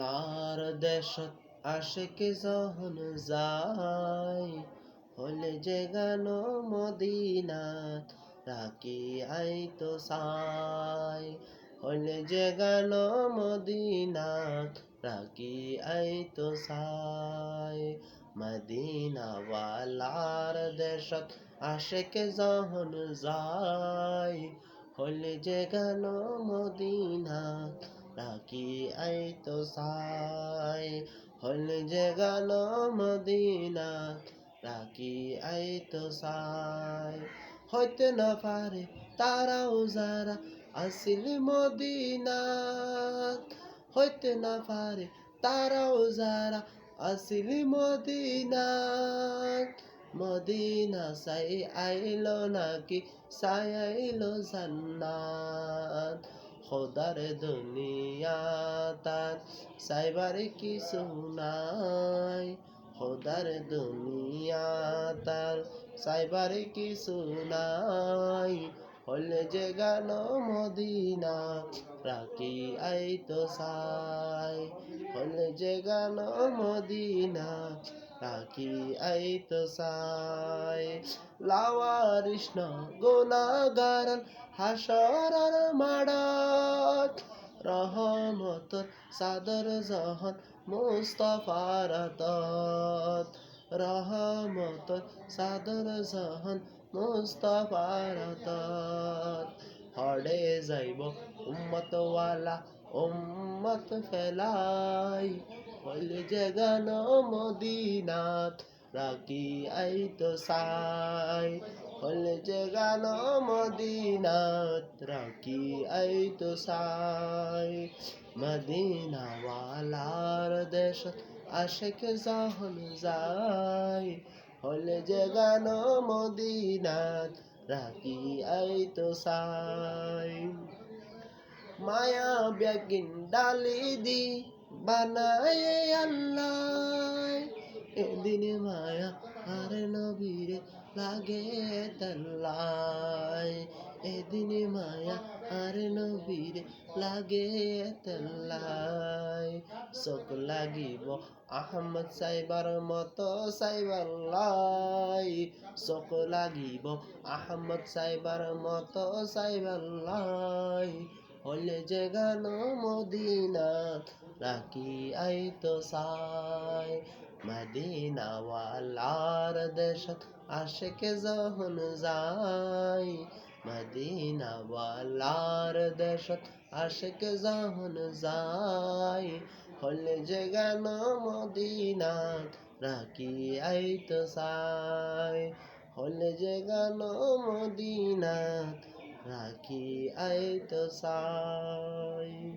আল্লাহর দেশত আশিক যখন যায়, হলে যে গান মদিনাত রাখি আইতো চাই। হলে যে গান মদিনাত রাখি আইতো চাই। মদিনাওয়ালার দেশত আশিক যখন যায়, হলে যে গান মদিনাত রাখি আইতো চাই। হলে যে গান মদিনাত রাখি আইতো চাই। হইতে না পারে তারাও যারা আসিল মদিনাত, হইতে না পারে তারাও যারা আসিল মদিনাত। মদিনা চাই আইলো নাকি চাই আইলো জান্নাত। খোদার দুনিয়া তার চাইবার কিছু নাই। খোদার দুনিয়া তার চাইবার কিছু নাই। হলে যে গান মদিনা রাখি আইতো চাই। হলে যে গান মদিনা রাখি আইতো চাই। লাওয়ারিস না গুনাহগারান হাসরের মাঠত, রহমতের চাদর যখন মুস্তাফার হাতত। রহমতের চাদর যখন মুস্তাফার হাতত। হড়ে যাইব উম্মতওয়ালা উম্মত ফেলাই। হইলে যে গান মদিনাত রাখি আইতো চাই। হলে যে গান মদিনাত রাখি আইতো চাই। মদিনাওয়ালার দেশত আশিক যখন যায়, হলে যে গান মদিনাত রাখি আইতো চাই। মায়া বেগিন ডালি দি বানায় আল্লাহ, এদিন মায়া আর নবীরে লাগে তেল্লাই। এদিন মায়া আর নবীরে লাগে তেল্লাই। চোখ লাগিব আহমদ সাইবার মতো সাইবাল্লাই। চোখ লাগিব আহমদ সাইবার মতো সাইবাল্লাই। হলে যে গান মদিনাত রাখি আইতো চাই। মদিনাওয়ালার দেশত আশিক যখন যায়, মদিনাওয়ালার দেশত আশিক যখন যায়। হলে যে গান মদিনাত রাখি আইতো চাই। হলে যে গান মদিনাত রাখি আইতো চাই।